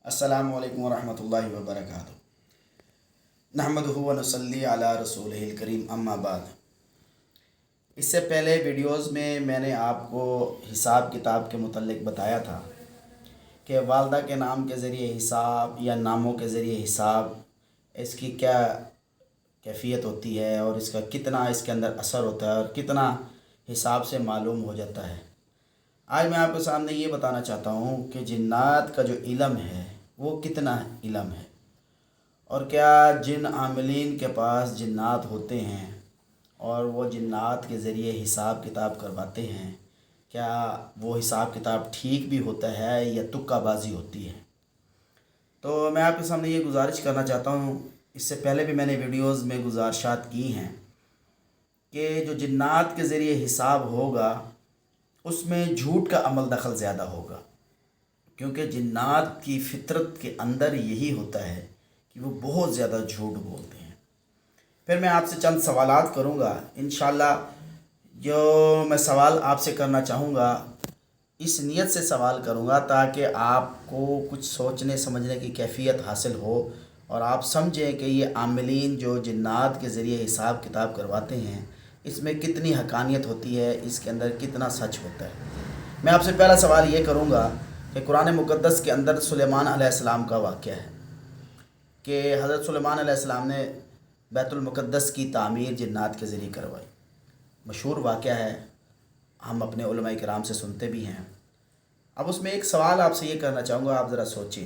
अस्सलामु अलैकुम वरहमतुल्लाहि वबरकातुहू। नहमदुहु व नसल्ली अला रसूलिहिल करीम, अम्मा बाद। इससे पहले वीडियोस में मैंने आपको हिसाब किताब के मुतल्लिक बताया था कि वालदा के नाम के ज़रिए हिसाब या नामों के ज़रिए हिसाब, इसकी क्या कैफियत होती है और इसका कितना इसके अंदर असर होता है और कितना हिसाब से मालूम हो जाता है। आज मैं आपके सामने ये बताना चाहता हूँ कि जिन्नात का जो इल्म है वो कितना इल्म है और क्या जिन आमिलीन के पास जिन्नात होते हैं और वो जिन्नात के ज़रिए हिसाब किताब करवाते हैं, क्या वो हिसाब किताब ठीक भी होता है या तुक्काबाजी होती है। तो मैं आपके सामने ये गुजारिश करना चाहता हूँ, इससे पहले भी मैंने वीडियोज़ में गुजारिशात की हैं कि जो जिन्नात के ज़रिए हिसाब होगा उसमें झूठ का अमल दखल ज़्यादा होगा, क्योंकि जिन्नात की फ़ितरत के अंदर यही होता है कि वो बहुत ज़्यादा झूठ बोलते हैं। फिर मैं आपसे चंद सवालात करूँगा, इंशाल्लाह जो मैं सवाल आपसे करना चाहूँगा इस नीयत से सवाल करूँगा ताकि आपको कुछ सोचने समझने की कैफियत हासिल हो और आप समझें कि ये आमिलीन जो जिन्नात के ज़रिए हिसाब किताब करवाते हैं इसमें कितनी हकानियत होती है, इसके अंदर कितना सच होता है। मैं आपसे पहला सवाल ये करूँगा कि कुरान मुक़द्दस के अंदर सुलेमान अलैहिस्सलाम का वाक़या है कि हज़रत सुलेमान अलैहिस्सलाम ने बैतुल मुक़द्दस की तामीर जिन्नात के ज़रिए करवाई। मशहूर वाक़या है, हम अपने उलमाए किराम से सुनते भी हैं। अब उसमें एक सवाल आपसे ये करना चाहूँगा, आप ज़रा सोचिए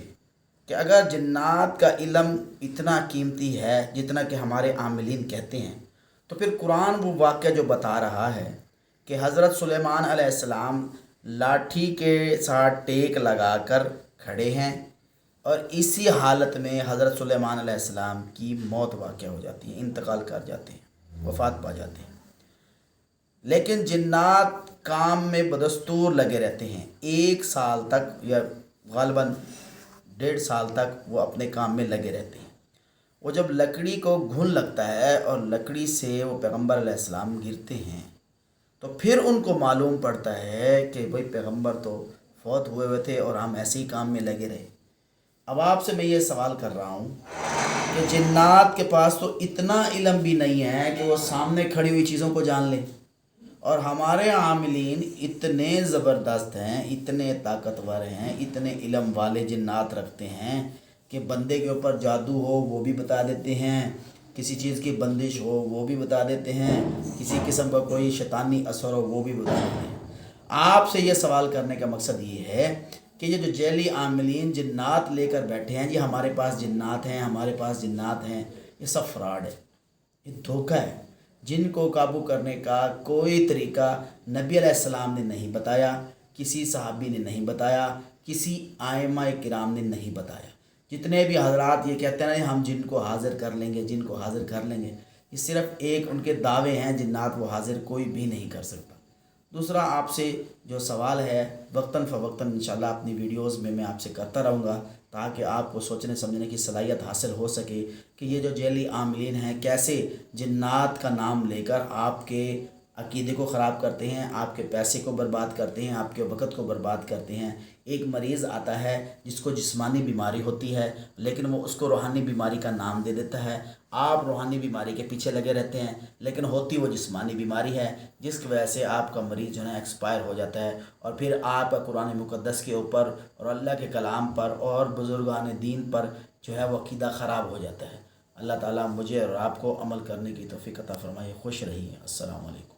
कि अगर जिन्नात का इल्म इतना कीमती है जितना कि हमारे आमिलीन कहते हैं, तो फिर कुरान वो वाक़या जो बता रहा है कि हज़रत सुलेमान अलैहिस्सलाम लाठी के साथ टेक लगाकर खड़े हैं और इसी हालत में हज़रत सुलेमान अलैहिस्सलाम की मौत वाक़या हो जाती है, इंतकाल कर जाते हैं, वफ़ात पा जाते हैं। लेकिन जिन्नात काम में बदस्तूर लगे रहते हैं, 1 साल तक या ग़ालिबन 1.5 साल तक वो अपने काम में लगे रहते हैं। वो जब लकड़ी को घुन लगता है और लकड़ी से वो पैगम्बर अलैहिस्सलाम गिरते हैं तो फिर उनको मालूम पड़ता है कि भाई पैगम्बर तो फौत हुए हुए थे और हम ऐसे ही काम में लगे रहे। अब आपसे मैं ये सवाल कर रहा हूँ कि जिन्नात के पास तो इतना इल्म भी नहीं है कि वो सामने खड़ी हुई चीज़ों को जान लें, और हमारे आमिलीन इतने ज़बरदस्त हैं, इतने ताकतवर हैं, इतने इल्म वाले जिन्नात रखते हैं कि बंदे के ऊपर जादू हो वो भी बता देते हैं, किसी चीज़ की बंदिश हो वो भी बता देते हैं, किसी किस्म का कोई शैतानी असर हो वो भी बता देते हैं। आपसे ये सवाल करने का मकसद ये है कि ये जो जैली आमिलीन जिन्नात लेकर बैठे हैं, जी हमारे पास जिन्नात हैं, हमारे पास जिन्नात हैं, ये सब फ्रॉड है, ये धोखा है। जिनको काबू करने का कोई तरीका नबी अलैहिस्सलाम ने नहीं बताया, किसी सहाबी ने नहीं बताया, किसी आइम्मा किराम ने नहीं बताया। जितने भी हजरात ये कहते हैं ना हम जिनको हाज़िर कर लेंगे, जिनको हाज़िर कर लेंगे, ये सिर्फ़ एक उनके दावे हैं, जिन्नात वो हाज़िर कोई भी नहीं कर सकता। दूसरा, आपसे जो सवाल है वक्तन फ़वक्तन इंशाल्लाह अपनी वीडियोज़ में मैं आपसे करता रहूँगा ताकि आपको सोचने समझने की सलाहियत हासिल हो सके कि ये जो जैली आमिलीन हैं कैसे जिन्नात का नाम लेकर आपके अकीदे को ख़राब करते हैं, आपके पैसे को बर्बाद करते हैं, आपके वक़्त को बर्बाद करते हैं। एक मरीज़ आता है जिसको जिस्मानी बीमारी होती है लेकिन वो उसको रूहानी बीमारी का नाम दे देता है। आप रूहानी बीमारी के पीछे लगे रहते हैं लेकिन होती वो जिस्मानी बीमारी है, जिसकी वजह से आपका मरीज़ जो है एक्सपायर हो जाता है और फिर आप कुरान मुक़द्दस के ऊपर और अल्लाह के कलाम पर और बुज़ुर्गान दीन पर जो है वो अक़ीदा ख़राब हो जाता है। अल्लाह ताला मुझे और आपको अमल करने की तौफ़ीक़ अता फ़रमाए। खुश रहिए। अस्सलामु अलैकुम।